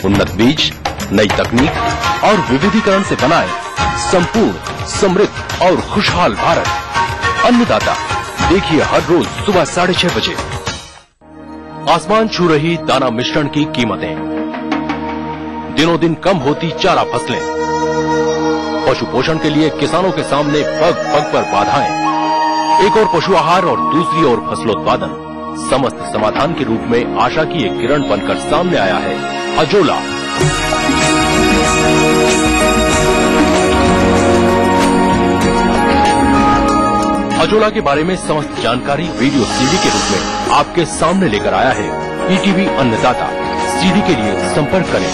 उन्नत बीज, नई तकनीक और विविधीकरण से बनाए संपूर्ण, समृद्ध और खुशहाल भारत। अन्नदाता देखिए हर रोज सुबह 6:30 बजे। आसमान छू रही दाना मिश्रण की कीमतें, दिनों दिन कम होती चारा फसलें, पशु पोषण के लिए किसानों के सामने पग पग पर बाधाएं, एक और पशु आहार और दूसरी ओर फसलोत्पादन, समस्त समाधान के रूप में आशा की एक किरण बनकर सामने आया है अजोला। अजोला के बारे में समस्त जानकारी वीडियो सीडी के रूप में आपके सामने लेकर आया है ईटीवी अन्नदाता। सीडी के लिए संपर्क करें।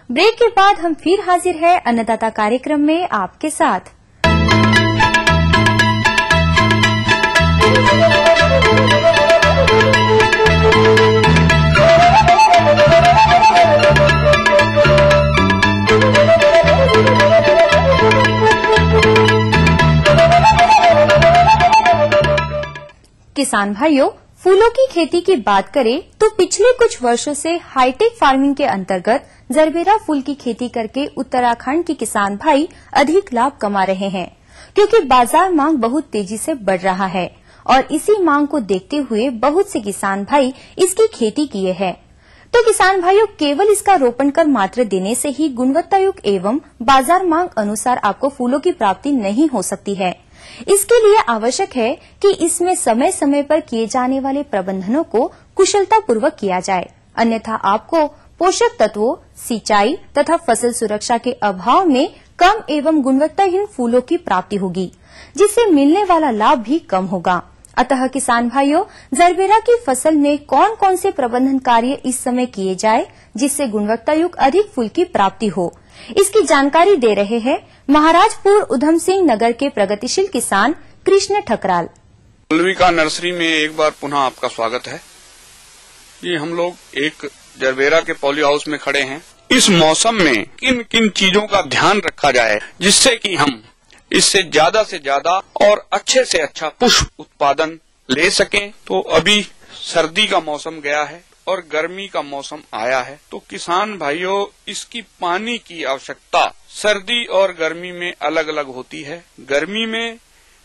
ब्रेक के बाद हम फिर हाजिर है अन्नदाता कार्यक्रम में आपके साथ। किसान भाइयों, फूलों की खेती की बात करें तो पिछले कुछ वर्षों से हाईटेक फार्मिंग के अंतर्गत जरबेरा फूल की खेती करके उत्तराखंड के किसान भाई अधिक लाभ कमा रहे हैं, क्योंकि बाजार मांग बहुत तेजी से बढ़ रहा है और इसी मांग को देखते हुए बहुत से किसान भाई इसकी खेती किए हैं। तो किसान भाइयों, केवल इसका रोपण कर मात्र देने से ही गुणवत्तायुक्त एवं बाजार मांग अनुसार आपको फूलों की प्राप्ति नहीं हो सकती है। इसके लिए आवश्यक है कि इसमें समय समय पर किए जाने वाले प्रबंधनों को कुशलता पूर्वक किया जाए, अन्यथा आपको पोषक तत्वों, सिंचाई तथा फसल सुरक्षा के अभाव में कम एवं गुणवत्ताहीन फूलों की प्राप्ति होगी, जिससे मिलने वाला लाभ भी कम होगा। अतः किसान भाइयों, जरबेरा की फसल में कौन कौन से प्रबंधन कार्य इस समय किए जाए जिससे गुणवत्तायुक्त अधिक फूल की प्राप्ति हो, इसकी जानकारी दे रहे हैं महाराजपुर उधम सिंह नगर के प्रगतिशील किसान कृष्ण ठकराल। मालविका नर्सरी में एक बार पुनः आपका स्वागत है। ये हम लोग एक जरबेरा के पॉली हाउस में खड़े हैं। इस मौसम में किन किन चीजों का ध्यान रखा जाए जिससे कि हम इससे ज्यादा से ज्यादा और अच्छे से अच्छा पुष्प उत्पादन ले सकें। तो अभी सर्दी का मौसम गया है और गर्मी का मौसम आया है, तो किसान भाइयों, इसकी पानी की आवश्यकता सर्दी और गर्मी में अलग अलग होती है। गर्मी में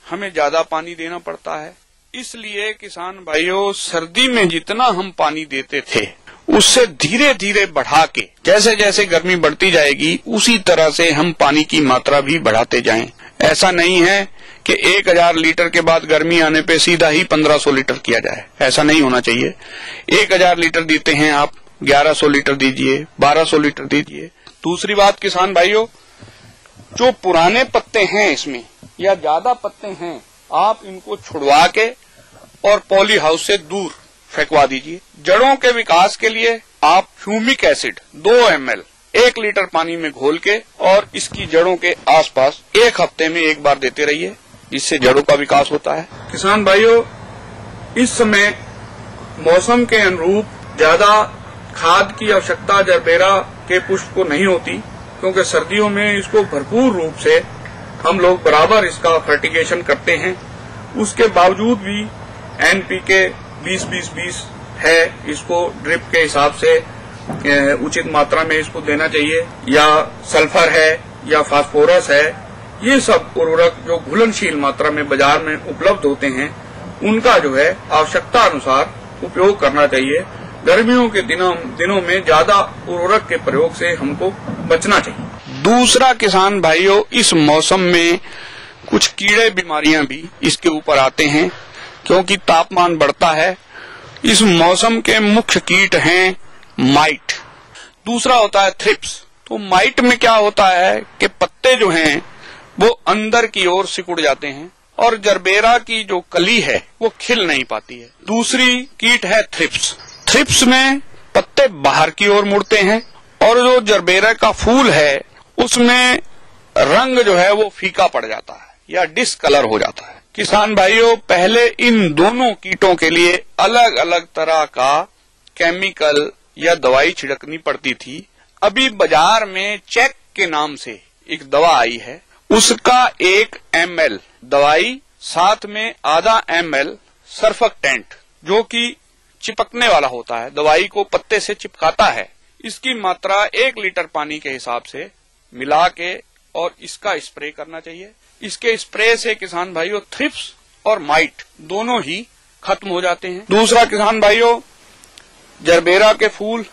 हमें ज्यादा पानी देना पड़ता है, इसलिए किसान भाइयों, सर्दी में जितना हम पानी देते थे उससे धीरे धीरे बढ़ा के, जैसे जैसे गर्मी बढ़ती जाएगी उसी तरह से हम पानी की मात्रा भी बढ़ाते जाएं। ऐसा नहीं है कि 1000 लीटर के बाद गर्मी आने पे सीधा ही 1500 लीटर किया जाए, ऐसा नहीं होना चाहिए। 1000 लीटर देते हैं आप, 1100 लीटर दीजिए, 1200 लीटर दीजिए। दूसरी बात किसान भाइयों, जो पुराने पत्ते हैं इसमें या ज्यादा पत्ते हैं, आप इनको छुड़वा के और पॉली हाउस से दूर फेंकवा दीजिए। जड़ों के विकास के लिए आप ह्यूमिक एसिड 2 ml 1 लीटर पानी में घोल के और इसकी जड़ों के आसपास 1 हफ्ते में एक बार देते रहिए, जिससे जड़ों का विकास होता है। किसान भाइयों, इस समय मौसम के अनुरूप ज्यादा खाद की आवश्यकता जरबेरा के पुष्प को नहीं होती, क्योंकि सर्दियों में इसको भरपूर रूप से हम लोग बराबर इसका फर्टिगेशन करते हैं। उसके बावजूद भी एनपीके 20-20-20 है, इसको ड्रिप के हिसाब से उचित मात्रा में इसको देना चाहिए, या सल्फर है या फास्फोरस है। ये सब उर्वरक जो घुलनशील मात्रा में बाजार में उपलब्ध होते हैं, उनका जो है आवश्यकता अनुसार उपयोग करना चाहिए। गर्मियों के दिनों में ज्यादा उर्वरक के प्रयोग से हमको बचना चाहिए। दूसरा किसान भाइयों, इस मौसम में कुछ कीड़े बीमारियां भी इसके ऊपर आते हैं, क्योंकि तापमान बढ़ता है। इस मौसम के मुख्य कीट हैं माइट, दूसरा होता है थ्रिप्स। तो माइट में क्या होता है कि पत्ते जो हैं वो अंदर की ओर सिकुड़ जाते हैं और जरबेरा की जो कली है वो खिल नहीं पाती है। दूसरी कीट है थ्रिप्स। थ्रिप्स में पत्ते बाहर की ओर मुड़ते हैं और जो जरबेरा का फूल है उसमें रंग जो है वो फीका पड़ जाता है या डिसकलर हो जाता है। किसान भाइयों, पहले इन दोनों कीटों के लिए अलग अलग तरह का केमिकल या दवाई छिड़कनी पड़ती थी। अभी बाजार में चेक के नाम से एक दवा आई है, उसका 1 ml दवाई साथ में आधा ml सर्फेक्टेंट जो कि चिपकने वाला होता है, दवाई को पत्ते से चिपकाता है, इसकी मात्रा 1 लीटर पानी के हिसाब से मिला के और इसका स्प्रे करना चाहिए। इसके स्प्रे से किसान भाइयों थ्रिप्स और माइट दोनों ही खत्म हो जाते हैं। दूसरा किसान भाइयों, जरबेरा के फूल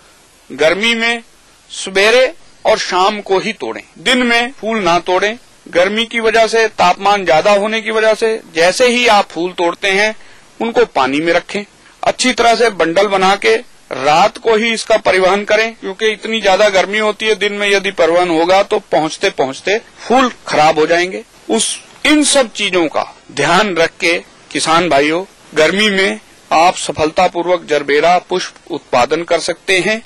गर्मी में सवेरे और शाम को ही तोड़ें, दिन में फूल ना तोड़ें। गर्मी की वजह से, तापमान ज्यादा होने की वजह से जैसे ही आप फूल तोड़ते हैं उनको पानी में रखें, अच्छी तरह से बंडल बना के रात को ही इसका परिवहन करें, क्योंकि इतनी ज्यादा गर्मी होती है, दिन में यदि परिवहन होगा तो पहुंचते पहुंचते फूल खराब हो जाएंगे। इन सब चीजों का ध्यान रख के किसान भाइयों गर्मी में आप सफलतापूर्वक जरबेरा पुष्प उत्पादन कर सकते हैं।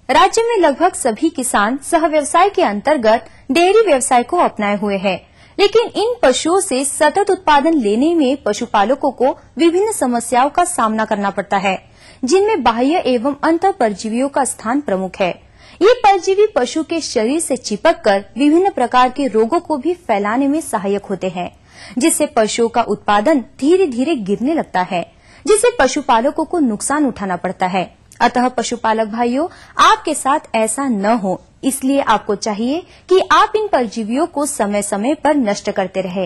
राज्य में लगभग सभी किसान सह व्यवसाय के अंतर्गत डेयरी व्यवसाय को अपनाए हुए हैं, लेकिन इन पशुओं से सतत उत्पादन लेने में पशुपालकों को विभिन्न समस्याओं का सामना करना पड़ता है, जिनमें बाह्य एवं अंतः परजीवियों का स्थान प्रमुख है। ये परजीवी पशु के शरीर से चिपककर विभिन्न प्रकार के रोगों को भी फैलाने में सहायक होते हैं, जिससे पशुओं का उत्पादन धीरे धीरे गिरने लगता है, जिससे पशुपालकों को नुकसान उठाना पड़ता है। अतः पशुपालक भाइयों, आपके साथ ऐसा न हो, इसलिए आपको चाहिए कि आप इन परजीवियों को समय समय पर नष्ट करते रहे।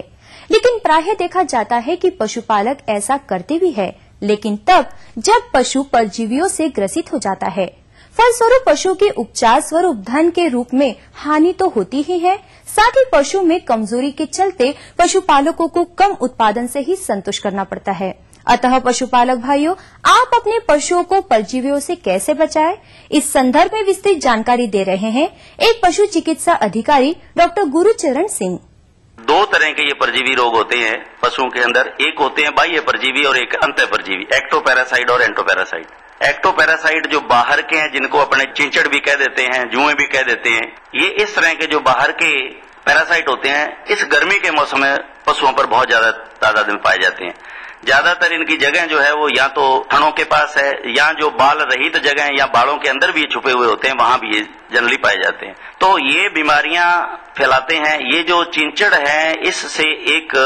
लेकिन प्रायः देखा जाता है कि पशुपालक ऐसा करते भी है, लेकिन तब जब पशु परजीवियों से ग्रसित हो जाता है। फलस्वरूप पशु के उपचार स्वरूप धन के रूप में हानि तो होती ही है, साथ ही पशु में कमजोरी के चलते पशुपालकों को कम उत्पादन से ही संतुष्ट करना पड़ता है। अतः पशुपालक भाइयों, आप अपने पशुओं को परजीवियों से कैसे बचाएं? इस संदर्भ में विस्तृत जानकारी दे रहे हैं एक पशु चिकित्सा अधिकारी डॉक्टर गुरुचरण सिंह। 2 तरह के ये परजीवी रोग होते हैं पशुओं के अंदर, एक होते हैं बाह्य परजीवी और एक अंतः परजीवी, एक्टोपैरासाइट और एंटोपैरासाइट। एक्टोपैरासाइट जो बाहर के हैं, जिनको अपने चिंचड़ भी कह देते हैं, जुएं भी कह देते हैं, ये इस तरह के जो बाहर के पैरासाइट होते हैं, इस गर्मी के मौसम में पशुओं पर बहुत ज्यादा तादाद में पाए जाते हैं। ज्यादातर इनकी जगह जो है वो या तो थनों के पास है, या जो बाल रहित जगह है या बालों के अंदर भी ये छुपे हुए होते हैं, वहां भी ये जनरली पाए जाते हैं। तो ये बीमारियां फैलाते हैं। ये जो चिंचड़ है, इससे एक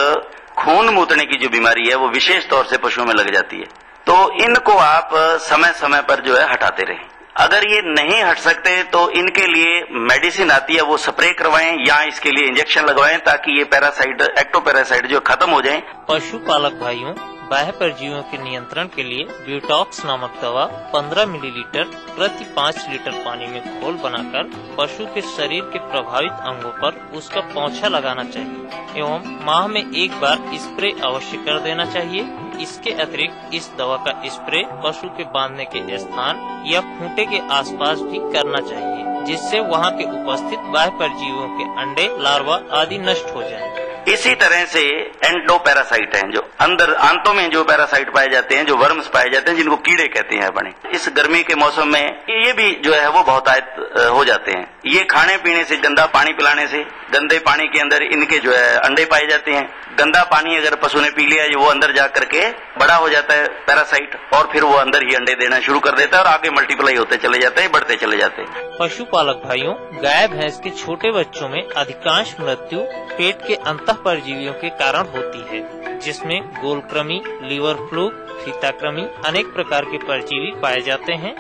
खून मूतने की जो बीमारी है वो विशेष तौर से पशुओं में लग जाती है। तो इनको आप समय समय पर जो है हटाते रहें। अगर ये नहीं हट सकते तो इनके लिए मेडिसिन आती है, वो स्प्रे करवाएं या इसके लिए इंजेक्शन लगवाएं, ताकि ये पैरासाइट, एक्टोपैरासाइट जो खत्म हो जाएं। पशुपालक भाइयों, बाह्य परजीवियों के नियंत्रण के लिए ब्यूटॉक्स नामक दवा 15 मिलीलीटर प्रति 5 लीटर पानी में घोल बनाकर पशु के शरीर के प्रभावित अंगों पर उसका पोंछा लगाना चाहिए एवं माह में एक बार स्प्रे अवश्य कर देना चाहिए। इसके अतिरिक्त इस दवा का स्प्रे पशु के बांधने के स्थान या खूंटे के आसपास भी करना चाहिए, जिससे वहां के उपस्थित बाह्य परजीवियों के अंडे, लार्वा आदि नष्ट हो जाएं। इसी तरह से एंडोपैरासाइट हैं, जो अंदर आंतों में जो पैरासाइट पाए जाते हैं, जो वर्म्स पाए जाते हैं, जिनको कीड़े कहते हैं अपने। इस गर्मी के मौसम में ये भी जो है वो बहुतायत हो जाते हैं। ये खाने पीने से, गंदा पानी पिलाने से, गंदे पानी के अंदर इनके जो है अंडे पाए जाते हैं। गंदा पानी अगर पशु ने पी लिया, वो अंदर जा करके बड़ा हो जाता है पैरासाइट, और फिर वो अंदर ही अंडे देना शुरू कर देता है और आगे मल्टीप्लाई होते चले जाते हैं, बढ़ते चले जाते हैं। पशुपालक भाइयों, गाय भैंस के छोटे बच्चों में अधिकांश मृत्यु पेट के अंतः परजीवियों के कारण होती है, जिसमें गोलकृमि, लीवर फ्लू, फीताकृमि, अनेक प्रकार के परजीवी पाए जाते हैं।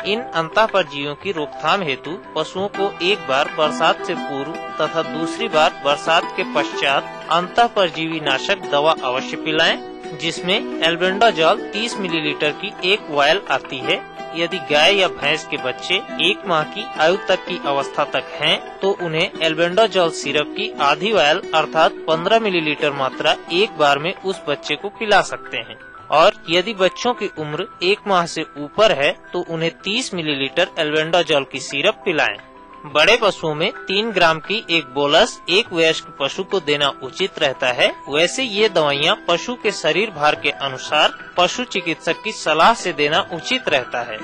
इन अंतः परजीवियों की रोकथाम हेतु पशुओं को एक बार बरसात से पूर्व तथा दूसरी बार बरसात के पश्चात अंतः परजीवी नाशक दवा अवश्य पिलाएं, जिसमें एल्बेंडाजॉल 30 मिलीलीटर की एक वायल आती है। यदि गाय या भैंस के बच्चे 1 माह की आयु तक की अवस्था तक हैं, तो उन्हें एल्बेंडाजॉल सिरप की आधी वायल अर्थात 15 मिलीलीटर मात्रा एक बार में उस बच्चे को पिला सकते हैं। और यदि बच्चों की उम्र 1 माह से ऊपर है तो उन्हें 30 मिलीलीटर एल्बेंडाजॉल की सिरप पिलाएं। बड़े पशुओं में 3 ग्राम की एक बोलस एक वयस्क पशु को देना उचित रहता है। वैसे ये दवाइयाँ पशु के शरीर भार के अनुसार पशु चिकित्सक की सलाह से देना उचित रहता है।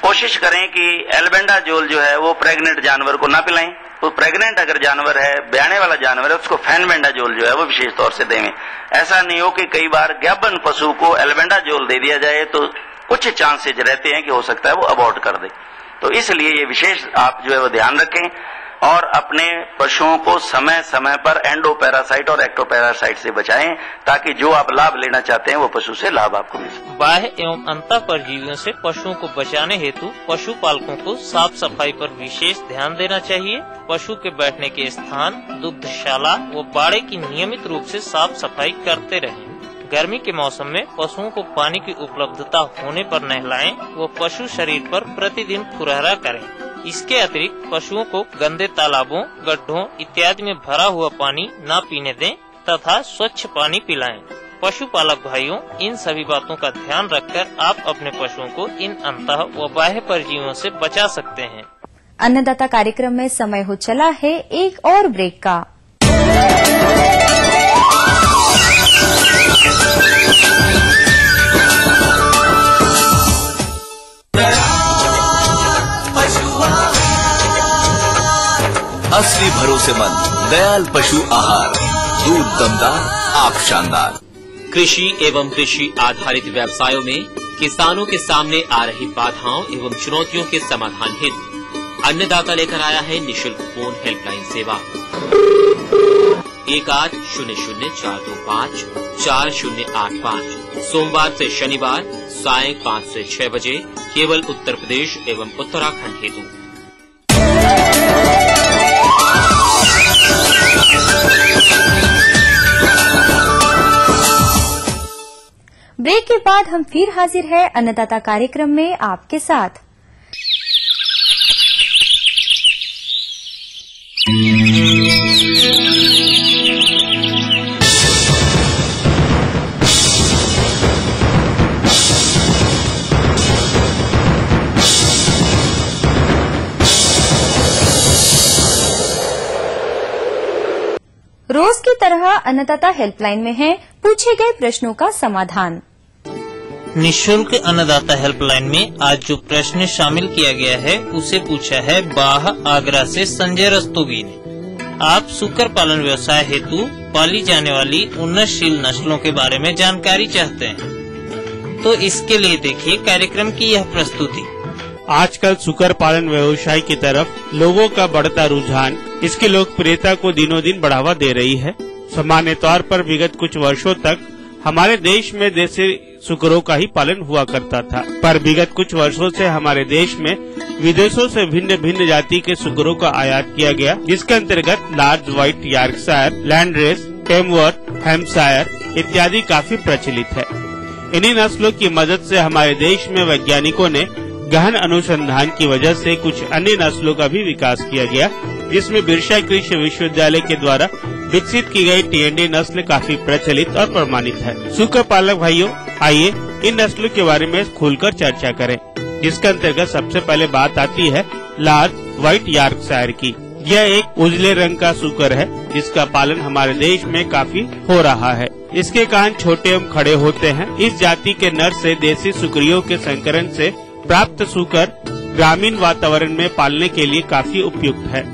कोशिश करें कि एल्बेंडाजोल जो है वो प्रेग्नेंट जानवर को ना पिलाएं। तो प्रेग्नेंट अगर जानवर है, ब्याने वाला जानवर है, उसको फेनबेंडाजोल जो है वो विशेष तौर से दें। ऐसा नहीं हो कि कई बार गाभिन पशु को एल्बेंडाजोल दे दिया जाए तो कुछ चांसेज रहते हैं कि हो सकता है वो अबॉर्ट कर दे। तो इसलिए ये विशेष आप जो है वो ध्यान रखें और अपने पशुओं को समय समय पर एंडोपैरासाइट और एक्टोपैरासाइट से बचाएं ताकि जो आप लाभ लेना चाहते हैं वो पशु से लाभ आपको मिल सके। बाह्य एवं अंतः परजीवियों से पशुओं को बचाने हेतु पशु पालकों को साफ सफाई पर विशेष ध्यान देना चाहिए। पशु के बैठने के स्थान, दुग्धशाला व बाड़े की नियमित रूप से साफ सफाई करते रहें। गर्मी के मौसम में पशुओं को पानी की उपलब्धता होने पर नहलाएं व पशु शरीर पर प्रतिदिन फुरहरा करें। इसके अतिरिक्त पशुओं को गंदे तालाबों, गड्ढों इत्यादि में भरा हुआ पानी न पीने दें तथा स्वच्छ पानी पिलाएं। पशुपालक भाइयों, इन सभी बातों का ध्यान रखकर आप अपने पशुओं को इन अंतः व बाह्य परजीवियों से बचा सकते हैं। अन्नदाता कार्यक्रम में समय हो चला है एक और ब्रेक का। असली भरोसेमंद दयाल पशु आहार, दूध दमदार, आप शानदार। कृषि एवं कृषि आधारित व्यवसायों में किसानों के सामने आ रही बाधाओं एवं चुनौतियों के समाधान हेतु अन्नदाता लेकर आया है निःशुल्क फोन हेल्पलाइन सेवा 1800-425-4085 सोमवार से शनिवार सायं 5 से 6 बजे केवल उत्तर प्रदेश एवं उत्तराखंड हेतु। ब्रेक के बाद हम फिर हाजिर है अन्नदाता कार्यक्रम में आपके साथ। रोज की तरह अन्नदाता हेल्पलाइन में है पूछे गए प्रश्नों का समाधान। निःशुल्क अन्नदाता हेल्पलाइन में आज जो प्रश्न शामिल किया गया है उसे पूछा है बाह आगरा से संजय रस्तोगी ने। आप सूकर पालन व्यवसाय हेतु पाली जाने वाली उन्नतशील नस्लों के बारे में जानकारी चाहते हैं, तो इसके लिए देखिए कार्यक्रम की यह प्रस्तुति। आजकल सुकर पालन व्यवसाय की तरफ लोगों का बढ़ता रुझान इसकी लोकप्रियता को दिनों दिन बढ़ावा दे रही है। सामान्य तौर पर विगत कुछ वर्षों तक हमारे देश में देसी सुकरों का ही पालन हुआ करता था, पर विगत कुछ वर्षों से हमारे देश में विदेशों से भिन्न भिन्न जाति के सुकरों का आयात किया गया, जिसके अंतर्गत लार्ज व्हाइट यॉर्कशायर, लैंडरेस, टेमवर्थ, हैम्पशायर इत्यादि काफी प्रचलित है। इन्हीं नस्लों की मदद से हमारे देश में वैज्ञानिकों ने गहन अनुसंधान की वजह से कुछ अन्य नस्लों का भी विकास किया गया, जिसमें बिरसा कृषि विश्वविद्यालय के द्वारा विकसित की गई टीएनडी नस्ल काफी प्रचलित और प्रमाणित है। सुकर पालक भाइयों, आइए इन नस्लों के बारे में खुलकर चर्चा करें, जिसके अंतर्गत सबसे पहले बात आती है लार्ज व्हाइट यॉर्कशायर की। यह एक उजले रंग का सुकर है जिसका पालन हमारे देश में काफी हो रहा है। इसके कान छोटे एवं खड़े होते हैं। इस जाति के नर से देसी सुकरियों के संकरण से प्राप्त सुकर ग्रामीण वातावरण में पालने के लिए काफी उपयुक्त है।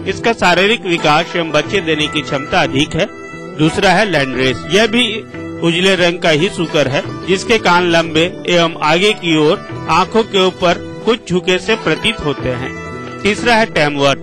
इसका शारीरिक विकास एवं बच्चे देने की क्षमता अधिक है। दूसरा है लैंडरेस। यह भी उजले रंग का ही सुकर है, जिसके कान लंबे एवं आगे की ओर आंखों के ऊपर कुछ झुके से प्रतीत होते हैं। तीसरा है टेमवर्थ।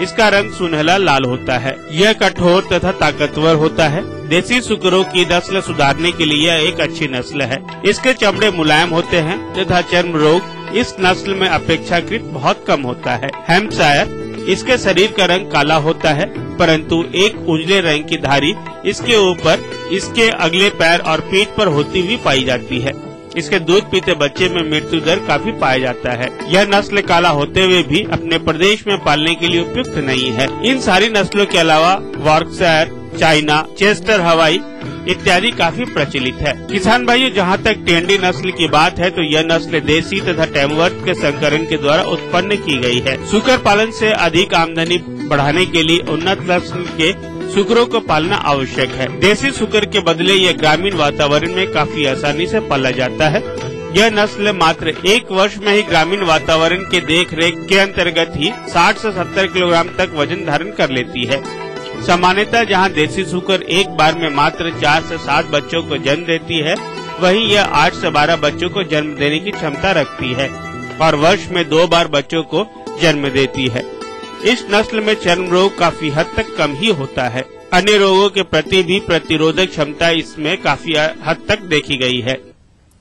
इसका रंग सुनहला लाल होता है। यह कठोर तथा ताकतवर होता है। देसी सुकरों की नस्ल सुधारने के लिए यह एक अच्छी नस्ल है। इसके चमड़े मुलायम होते हैं तथा चर्म रोग इस नस्ल में अपेक्षाकृत बहुत कम होता है। हैम्पशायर, इसके शरीर का रंग काला होता है, परंतु एक उजले रंग की धारी इसके ऊपर इसके अगले पैर और पीठ पर होती हुई पाई जाती है। इसके दूध पीते बच्चे में मृत्यु दर काफी पाया जाता है। यह नस्ल काला होते हुए भी अपने प्रदेश में पालने के लिए उपयुक्त नहीं है। इन सारी नस्लों के अलावा वॉर्कशायर, चाइना, चेस्टर हवाई इत्यादि काफी प्रचलित है। किसान भाइयों, जहाँ तक टेंडी नस्ल की बात है तो यह नस्ल देसी तथा टेमवर्थ के संकरण के द्वारा उत्पन्न की गई है। सुकर पालन से अधिक आमदनी बढ़ाने के लिए उन्नत नस्ल के सुकरों को पालना आवश्यक है। देसी सुकर के बदले यह ग्रामीण वातावरण में काफी आसानी से पाला जाता है। यह नस्ल मात्र 1 वर्ष में ही ग्रामीण वातावरण के देख रेख के अंतर्गत ही 60 से 70 किलोग्राम तक वजन धारण कर लेती है। सामान्यतः जहां देसी सुकर एक बार में मात्र 4 से 7 बच्चों को जन्म देती है, वहीं यह 8 से 12 बच्चों को जन्म देने की क्षमता रखती है और वर्ष में 2 बार बच्चों को जन्म देती है। इस नस्ल में चर्म रोग काफी हद तक कम ही होता है। अन्य रोगों के प्रति भी प्रतिरोधक क्षमता इसमें काफी हद तक देखी गई है।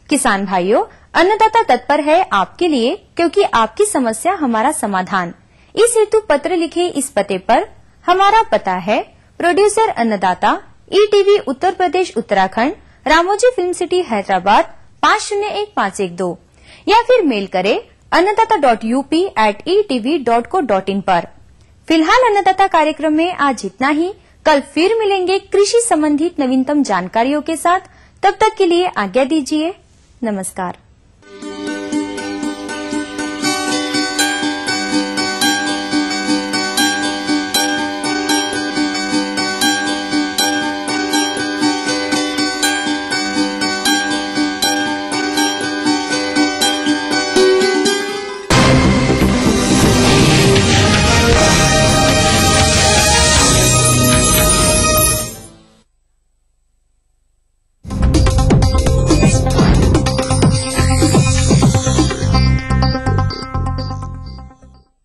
किसान भाइयों, अन्नदाता तत्पर है आपके लिए, क्योंकि आपकी समस्या हमारा समाधान। इस हेतु पत्र लिखे इस पते पर। हमारा पता है प्रोड्यूसर अन्नदाता, ETV Uttar Pradesh Uttarakhand, Ramoji film city Hyderabad 501512, या फिर मेल करें annadatta.up@etv.co.in पर। फिलहाल अन्नदाता कार्यक्रम में आज इतना ही। कल फिर मिलेंगे कृषि संबंधित नवीनतम जानकारियों के साथ। तब तक के लिए आज्ञा दीजिए। नमस्कार।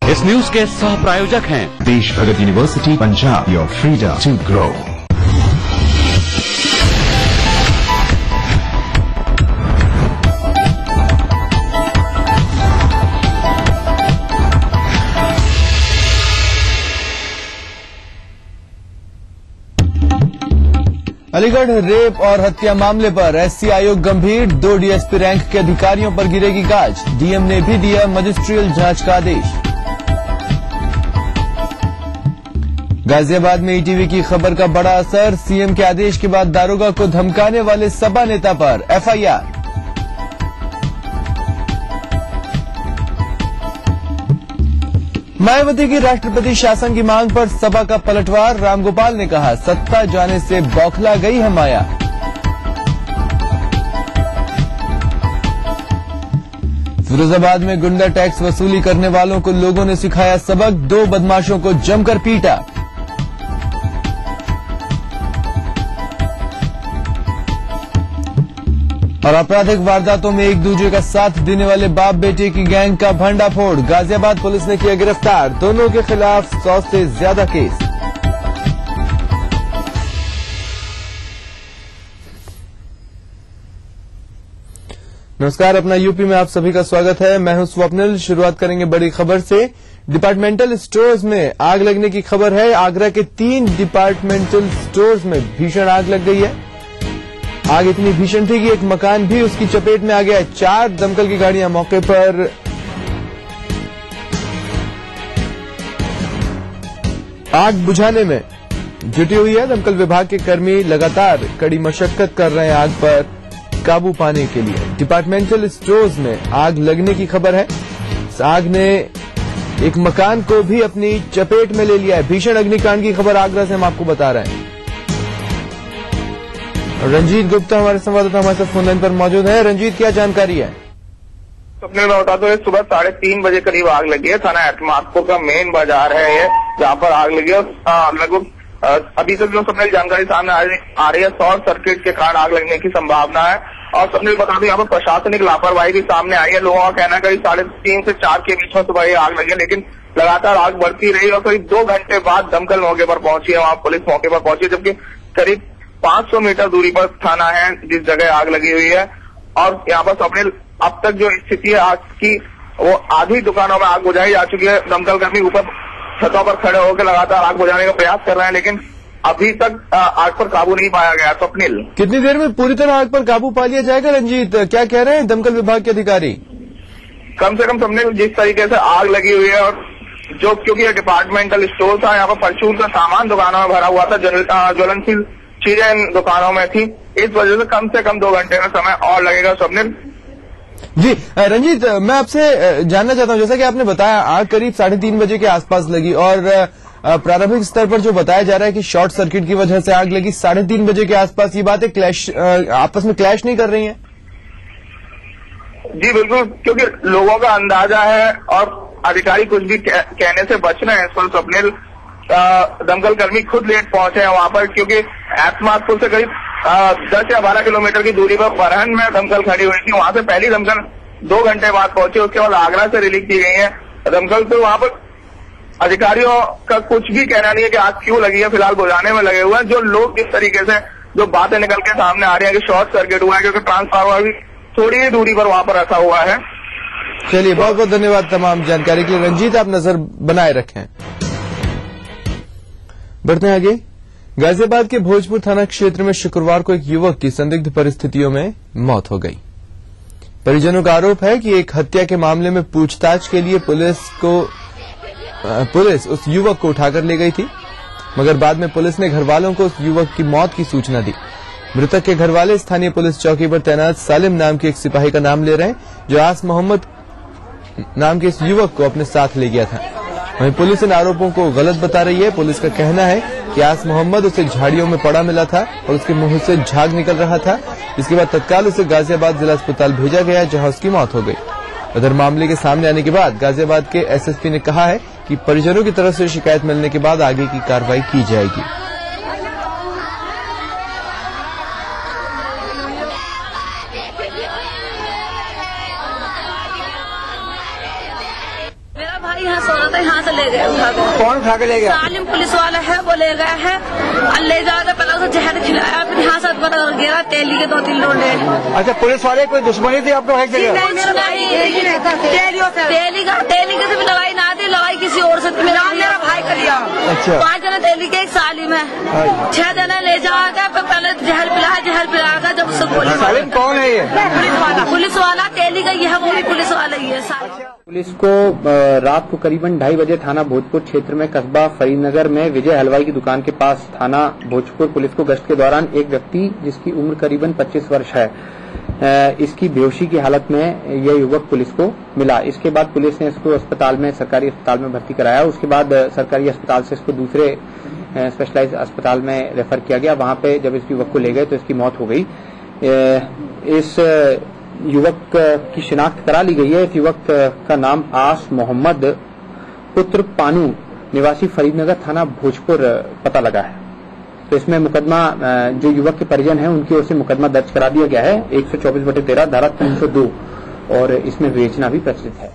इस न्यूज के सह प्रायोजक हैं Desh Bhagat university Punjab, your freedom to grow. Aligarh rape और हत्या मामले पर SC आयोग गंभीर। 2 DSP रैंक के अधिकारियों पर गिरेगी गाज। DM ने भी दिया मजिस्ट्रियल जांच का आदेश। गाजियाबाद में ETV की खबर का बड़ा असर। CM के आदेश के बाद दारोगा को धमकाने वाले सपा नेता पर FIR। मायावती की राष्ट्रपति शासन की मांग पर सपा का पलटवार। रामगोपाल ने कहा, सत्ता जाने से बौखला गई है माया। फिरोजाबाद में गुंडा टैक्स वसूली करने वालों को लोगों ने सिखाया सबक। 2 बदमाशों को जमकर पीटा। और आपराधिक वारदातों में एक दूसरे का साथ देने वाले बाप बेटे की गैंग का भंडाफोड़। गाजियाबाद पुलिस ने किया गिरफ्तार। दोनों के खिलाफ 100 से ज्यादा केस। नमस्कार, अपना यूपी में आप सभी का स्वागत है। मैं हूं स्वप्निल। शुरुआत करेंगे बड़ी खबर से। डिपार्टमेंटल स्टोर्स में आग लगने की खबर है। आगरा के 3 डिपार्टमेंटल स्टोर्स में भीषण आग लग गई है। आग इतनी भीषण थी कि एक मकान भी उसकी चपेट में आ गया। 4 दमकल की गाड़ियां मौके पर आग बुझाने में जुटी हुई है। दमकल विभाग के कर्मी लगातार कड़ी मशक्कत कर रहे हैं आग पर काबू पाने के लिए। डिपार्टमेंटल स्टोर्स में आग लगने की खबर है। इस आग ने एक मकान को भी अपनी चपेट में ले लिया है। भीषण अग्निकांड की खबर आगरा से हम आपको बता रहे हैं। रंजीत गुप्ता हमारे संवाददाता हमारे साथ फोनलाइन पर मौजूद है। रंजीत, क्या जानकारी है? अपने मैं बता दो, सुबह 3:30 बजे करीब आग लगी है। थाना एटमादपुर का मेन बाजार है ये, जहाँ पर आग लगी है। लगभग अभी तक जो सबने जानकारी सामने आ रही है, शॉर्ट सर्किट के कारण आग लगने की संभावना है। और सबने बता दो, यहाँ पर प्रशासनिक लापरवाही भी सामने आई है। लोगों का कहना है करीब 3:30 से 4 के बीच में सुबह ये आग लगी है, लेकिन लगातार आग बढ़ती रही और करीब 2 घंटे बाद दमकल मौके पर पहुंची है। वहाँ पुलिस मौके पर पहुंची, जबकि करीब 500 मीटर दूरी पर थाना है जिस जगह आग लगी हुई है। और यहाँ पर सबने अब तक जो स्थिति है आग की, वो आधी दुकानों में आग बुझाई जा चुकी है। दमकल कर्मी ऊपर छतों पर खड़े होकर लगातार आग बुझाने का प्रयास कर रहे हैं, लेकिन अभी तक आग पर काबू नहीं पाया गया। स्वप्निल, कितनी देर में पूरी तरह आग पर काबू पा लिया जाएगा? रंजीत, क्या कह रहे हैं दमकल विभाग के अधिकारी? कम से कम सबने जिस तरीके से आग लगी हुई है, और जो क्योंकि ये डिपार्टमेंटल स्टोर था, यहाँ पर परचून का सामान दुकानों में भरा हुआ था, ज्वलनशील चीजें इन दुकानों में थी। इस वजह से कम 2 घंटे का समय और लगेगा। स्वप्निल जी रंजीत, मैं आपसे जानना चाहता हूं, जैसा कि आपने बताया आग करीब 3:30 बजे के आसपास लगी और प्रारंभिक स्तर पर जो बताया जा रहा है कि शॉर्ट सर्किट की वजह से आग लगी 3:30 बजे के आसपास, ये बातें आपस में क्लैश नहीं कर रही हैं? जी बिल्कुल, क्योंकि लोगों का अंदाजा है और अधिकारी कुछ भी कहने से बच रहे हैं इस पर। स्वप्निल, दमकल कर्मी खुद लेट पहुंचे हैं वहां पर, क्योंकि एतमादपुर से करीब 10 या 12 किलोमीटर की दूरी पर फरहन में दमकल खड़ी हुई थी। वहां से पहली दमकल 2 घंटे बाद पहुंची, उसके बाद आगरा से रिलीज की गई है दमकल। तो वहां पर अधिकारियों का कुछ भी कहना नहीं है कि आग क्यों लगी है, फिलहाल बुझाने में लगे हुए हैं। जो लोग इस तरीके से जो बातें निकल के सामने आ रही है कि शॉर्ट सर्किट हुआ है, क्योंकि ट्रांसफार्मर भी थोड़ी ही दूरी पर वहां पर रखा हुआ है। चलिए, बहुत बहुत धन्यवाद तमाम जानकारी के लिए रंजीत, आप नजर बनाए रखें। बढ़ते हैं आगे। गाजियाबाद के भोजपुर थाना क्षेत्र में शुक्रवार को एक युवक की संदिग्ध परिस्थितियों में मौत हो गई। परिजनों का आरोप है कि एक हत्या के मामले में पूछताछ के लिए पुलिस उस युवक को उठाकर ले गई थी, मगर बाद में पुलिस ने घरवालों को उस युवक की मौत की सूचना दी। मृतक के घरवाले स्थानीय पुलिस चौकी पर तैनात सालिम नाम के एक सिपाही का नाम ले रहे हैं, जो आस मोहम्मद नाम के इस युवक को अपने साथ ले गया था। वहीं पुलिस इन आरोपों को गलत बता रही है। पुलिस का कहना है कि आस मोहम्मद उसे झाड़ियों में पड़ा मिला था और उसके मुंह से झाग निकल रहा था। इसके बाद तत्काल उसे गाजियाबाद जिला अस्पताल भेजा गया, जहां उसकी मौत हो गई। उधर मामले के सामने आने के बाद गाजियाबाद के एसएसपी ने कहा है कि परिजनों की तरफ से शिकायत मिलने के बाद आगे की कार्रवाई की जाएगी। यहाँ सो रहा था, यहाँ से ले गए उठा के। कौन उठा के ले गया? सालिम पुलिस वाला है, वो ले गया है और ले जाकर पहले उसे जहर खिलाया, फिर यहाँ से गिरा तेली के 2-3 लोटे। अच्छा, पुलिस वाले कोई दुश्मनी थी आप लोग? तेली के से भी लड़ाई ना थी, लड़ाई किसी और से थी। मेरा भाई कर दिया। अच्छा, 5 जने तेली के, एक सालिम है, 6 जने ले जाकर पहले जहर पिलाया जब उससे गोली। सालिम कौन है ये? पुलिस वाला तेली का ये है, वो भी पुलिस वाला ही है। पुलिस को रात को करीबन 2:30 बजे थाना भोजपुर क्षेत्र में कस्बा फरीदनगर में विजय हलवाई की दुकान के पास थाना भोजपुर पुलिस को गश्त के दौरान एक व्यक्ति जिसकी उम्र करीबन 25 वर्ष है, इसकी बेहोशी की हालत में यह युवक पुलिस को मिला। इसके बाद पुलिस ने इसको सरकारी अस्पताल में भर्ती कराया। उसके बाद सरकारी अस्पताल से इसको दूसरे स्पेशलाइज्ड अस्पताल में रेफर किया गया। वहां पे जब इस युवक को ले गए तो इसकी मौत हो गई। इस युवक की शिनाख्त करा ली गई है। इस युवक का नाम आस मोहम्मद पुत्र पानू निवासी फरीदनगर थाना भोजपुर पता लगा है। तो इसमें मुकदमा जो युवक के परिजन हैं उनकी ओर से मुकदमा दर्ज करा दिया गया है 124/13 धारा 302 और इसमें विवेचना भी प्रचलित है।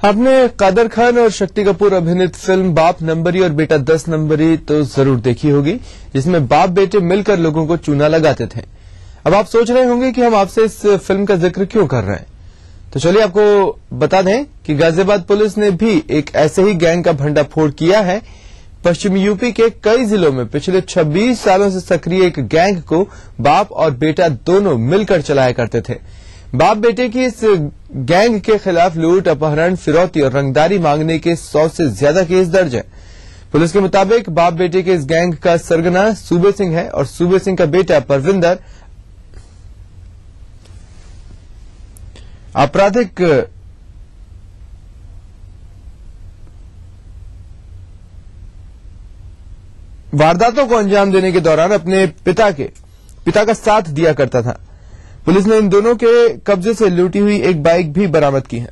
आपने कादर खान और शक्ति कपूर अभिनीत फिल्म बाप नंबरी और बेटा 10 नंबरी तो जरूर देखी होगी, जिसमें बाप बेटे मिलकर लोगों को चूना लगाते थे। अब आप सोच रहे होंगे कि हम आपसे इस फिल्म का जिक्र क्यों कर रहे हैं, तो चलिए आपको बता दें कि गाजियाबाद पुलिस ने भी एक ऐसे ही गैंग का भंडाफोड़ किया है। पश्चिमी यूपी के कई जिलों में पिछले 26 सालों से सक्रिय एक गैंग को बाप और बेटा दोनों मिलकर चलाया करते थे। बाप बेटे की इस गैंग के खिलाफ लूट, अपहरण, फिरौती और रंगदारी मांगने के 100 से ज्यादा केस दर्ज है। पुलिस के मुताबिक बाप बेटे के इस गैंग का सरगना सूबे सिंह है और सूबे सिंह का बेटा परविंदर आपराधिक वारदातों को अंजाम देने के दौरान अपने पिता का साथ दिया करता था। पुलिस ने इन दोनों के कब्जे से लूटी हुई एक बाइक भी बरामद की है।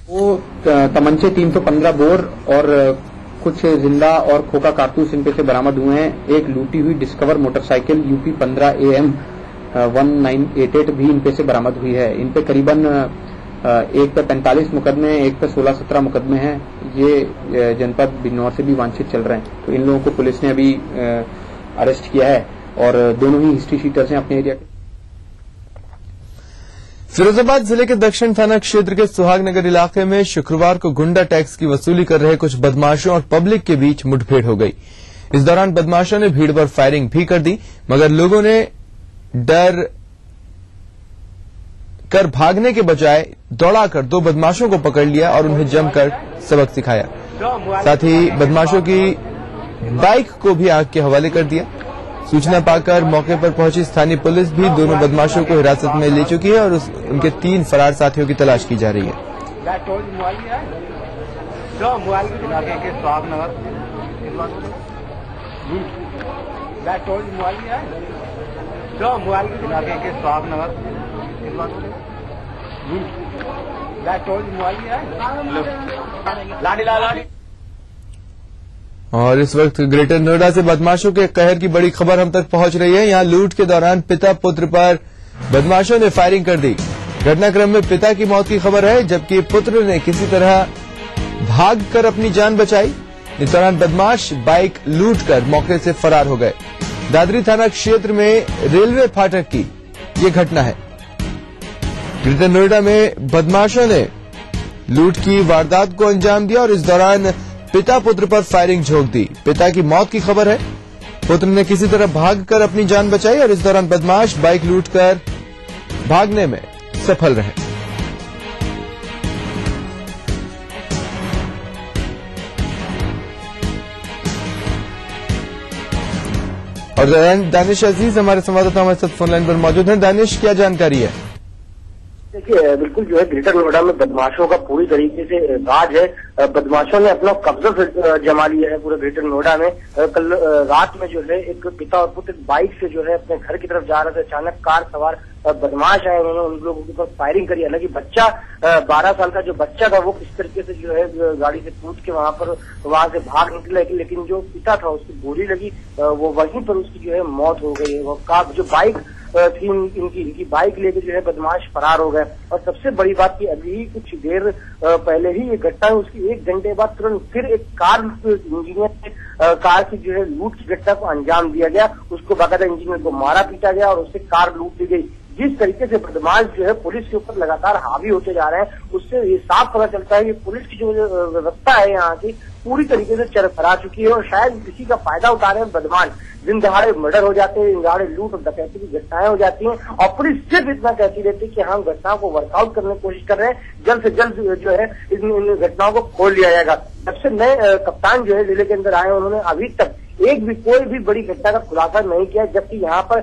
वो तमंचे 315 बोर और कुछ जिंदा और खोखा कारतूस इनपे से बरामद हुए हैं। एक लूटी हुई डिस्कवर मोटरसाइकिल यूपी 15 AM 1988 भी इनपे से बरामद हुई है। इनपे करीबन एक पे 45 मुकदमे, एक पे 16-17 मुकदमे हैं। ये जनपद बिजनौर से भी वांछित चल रहे हैं। तो इन लोगों को पुलिस ने अभी अरेस्ट किया है और दोनों ही हिस्ट्री शीटर्स हैं अपने एरिया के। फिरोजाबाद जिले के दक्षिण थाना क्षेत्र के सुहागनगर इलाके में शुक्रवार को गुंडा टैक्स की वसूली कर रहे कुछ बदमाशों और पब्लिक के बीच मुठभेड़ हो गई। इस दौरान बदमाशों ने भीड़ पर फायरिंग भी कर दी, मगर लोगों ने डर कर भागने के बजाय दौड़ाकर 2 बदमाशों को पकड़ लिया और उन्हें जमकर सबक सिखाया। साथ ही बदमाशों की बाइक को भी आग के हवाले कर दिया। सूचना पाकर मौके पर पहुंची स्थानीय पुलिस भी दोनों बदमाशों को हिरासत में ले चुकी है और उनके 3 फरार साथियों की तलाश की जा रही है। और इस वक्त ग्रेटर नोएडा से बदमाशों के कहर की बड़ी खबर हम तक पहुंच रही है। यहां लूट के दौरान पिता पुत्र पर बदमाशों ने फायरिंग कर दी। घटनाक्रम में पिता की मौत की खबर है, जबकि पुत्र ने किसी तरह भागकर अपनी जान बचाई। इस दौरान बदमाश बाइक लूटकर मौके से फरार हो गए। दादरी थाना क्षेत्र में रेलवे फाटक की ये घटना है। ग्रेटर नोएडा में बदमाशों ने लूट की वारदात को अंजाम दिया और इस दौरान पिता पुत्र पर फायरिंग झोंक दी। पिता की मौत की खबर है, पुत्र ने किसी तरह भागकर अपनी जान बचाई और इस दौरान बदमाश बाइक लूटकर भागने में सफल रहे। और दानिश अजीज हमारे संवाददाता हमारे साथ फोनलाइन पर मौजूद हैं। दानिश, क्या जानकारी है? देखिए, बिल्कुल जो है ग्रेटर नोएडा में बदमाशों का पूरी तरीके से राज है। बदमाशों ने अपना कब्जा जमा लिया है पूरे ग्रेटर नोएडा में। कल रात में जो है एक पिता और पुत्र बाइक से जो है अपने घर की तरफ जा रहे थे। अचानक कार सवार बदमाश आए, उन्होंने उन लोगों के ऊपर फायरिंग करी। हालांकि बच्चा 12 साल का जो बच्चा था वो किस तरीके से जो है गाड़ी से कूद के वहां से भाग निकला, लेकिन जो पिता था उसकी गोली लगी, वो वहीं पर उसकी जो है मौत हो गई है। वो जो बाइक थी इनकी बाइक लेके जो है बदमाश फरार हो गए। और सबसे बड़ी बात की अभी कुछ देर पहले ही ये घटना है, उसकी 1 घंटे बाद तुरंत फिर एक कार इंजीनियर ने कार की जो है लूट की घटना को अंजाम दिया गया। उसको बाकायदा इंजीनियर को मारा पीटा गया और उससे कार लूट ली गई। जिस तरीके से बदमाश जो है पुलिस के ऊपर लगातार हावी होते जा रहे हैं, उससे ये साफ पता चलता है कि पुलिस की जो व्यवस्था है यहाँ की पूरी तरीके से चरफरा चुकी है और शायद इसी का फायदा उठा रहे हैं बदमाश। दिन दहाड़े मर्डर हो जाते हैं, दिन दहाड़े लूट और डकैती की घटनाएं हो जाती हैं और पुलिस सिर्फ इतना कहती रहती है कि हम घटनाओं को वर्कआउट करने की कोशिश कर रहे हैं, जल्द से जल्द जो है इन घटनाओं को खोल लिया जाएगा। जब से नए कप्तान जो है जिले के अंदर आए, उन्होंने अभी तक कोई भी बड़ी घटना का खुलासा नहीं किया, जबकि यहाँ पर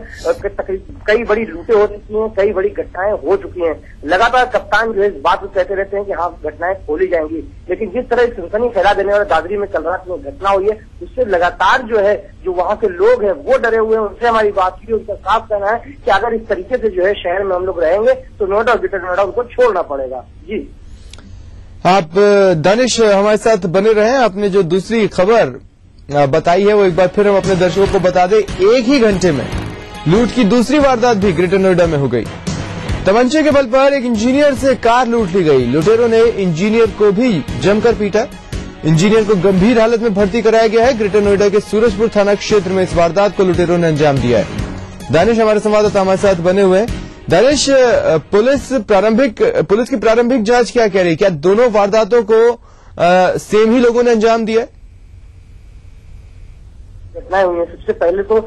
कई बड़ी लूटें हो चुकी हैं, कई बड़ी घटनाएं हो चुकी हैं। लगातार कप्तान जो है इस बात को कहते रहते हैं कि हाँ घटनाएं खोली जाएंगी, लेकिन जिस तरह सनसनी फैला देने वाला दादरी में कल रात में घटना हुई है, उससे लगातार जो है जो वहाँ के लोग हैं वो डरे हुए हैं। उनसे हमारी बात की, उनका साफ कहना है कि अगर इस तरीके से जो है शहर में हम लोग रहेंगे तो नोएडा और ग्रेटर नोएडा उनको छोड़ना पड़ेगा। जी आप दानिश हमारे साथ बने रहे। आपने जो दूसरी खबर बताई है वो एक बार फिर हम अपने दर्शकों को बता दें। 1 ही घंटे में लूट की दूसरी वारदात भी ग्रेटर नोएडा में हो गई। तमंचे के बल पर एक इंजीनियर से कार लूट ली गई। लुटेरों ने इंजीनियर को भी जमकर पीटा। इंजीनियर को गंभीर हालत में भर्ती कराया गया है। ग्रेटर नोएडा के सूरजपुर थाना क्षेत्र में इस वारदात को लुटेरों ने अंजाम दिया है। दानिश हमारे संवाददाता हमारे साथ बने हुए हैं। दानिश, पुलिस की प्रारंभिक जांच क्या कह रही है? क्या दोनों वारदातों को सेम ही लोगों ने अंजाम दिया? घटनाएं हुई है। सबसे पहले तो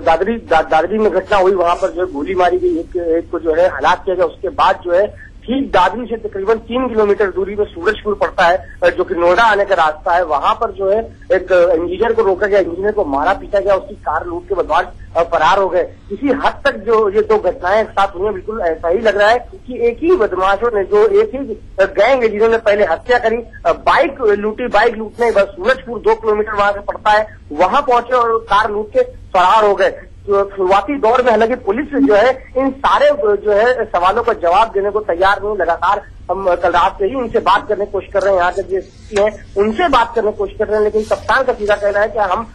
दादरी में घटना हुई, वहां पर जो है गोली मारी गई, एक को जो है हलाक किया गया। उसके बाद जो है ठीक दादरी से तकरीबन 3 किलोमीटर दूरी पर सूरजपुर पड़ता है, जो कि नोएडा आने का रास्ता है। वहां पर जो है एक इंजीनियर को रोका गया, इंजीनियर को मारा पीटा गया, उसकी कार लूट के बदमाश फरार हो गए। इसी हद तक जो ये 2 घटनाएं साथ हुई, बिल्कुल ऐसा ही लग रहा है कि एक ही बदमाशों ने, जो एक ही गैंग है जिन्होंने पहले हत्या करी, बाइक लूटने बस सूरजपुर 2 किलोमीटर वहां से पड़ता है, वहां पहुंचे और कार लूट के फरार हो गए। तो शुरुआती दौर में हालांकि पुलिस जो है इन सारे जो है सवालों का जवाब देने को तैयार नहीं। लगातार हम कल रात से ही उनसे बात करने की कोशिश कर रहे हैं, यहाँ के जो स्थिति है उनसे बात करने की कोशिश कर रहे हैं, लेकिन कप्तान का सीधा कहना है कि हम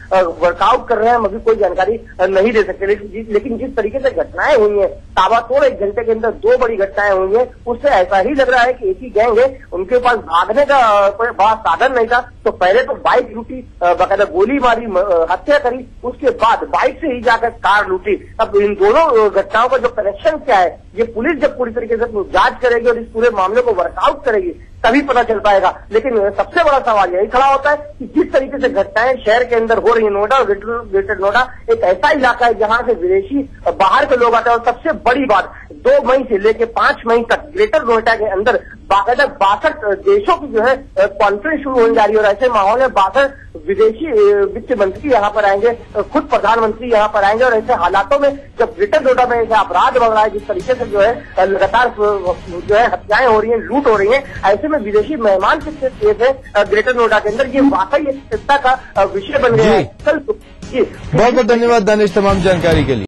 वर्कआउट कर रहे हैं, हम अभी कोई जानकारी नहीं दे सकते। लेकिन जिस तरीके से घटनाएं हुई है, ताबड़तोड़ 1 घंटे के अंदर 2 बड़ी घटनाएं हुई है, उससे ऐसा ही लग रहा है कि एक ही गैंग है, उनके पास भागने का कोई बड़ा साधन नहीं था। तो पहले तो बाइक लूटी, बाकायदा गोली मारी, हत्या करी, उसके बाद बाइक से ही जाकर कार लूटी। अब इन दोनों घटनाओं का जो कनेक्शन क्या है, ये पुलिस जब पूरी तरीके से जांच करेगी और इस पूरे मामले को वर्कआउट करेगी तभी पता चल पाएगा। लेकिन सबसे बड़ा सवाल यही खड़ा होता है कि जिस तरीके से घटनाएं शहर के अंदर हो रही है, नोएडा और ग्रेटर नोएडा एक ऐसा इलाका है जहां से विदेशी बाहर के लोग आते हैं। और सबसे बड़ी बात, 2 मई से लेकर 5 मई तक ग्रेटर नोएडा के अंदर बाकायदा 62 देशों की जो है कॉन्फ्रेंस शुरू होने जा रही है। और ऐसे माहौल में 62 विदेशी वित्त मंत्री यहाँ पर आएंगे, खुद प्रधानमंत्री यहाँ पर आएंगे। और ऐसे हालातों में जब ग्रेटर नोएडा में ऐसे अपराध बढ़ रहा है, जिस तरीके से जो है लगातार जो है हत्याएं हो रही हैं, लूट हो रही है, ऐसे में विदेशी मेहमान कितने तेज है ग्रेटर नोएडा के अंदर, ये वाकई एक चिंता का विषय बन गया है। बहुत बहुत धन्यवाद दानिश तमाम जानकारी के लिए।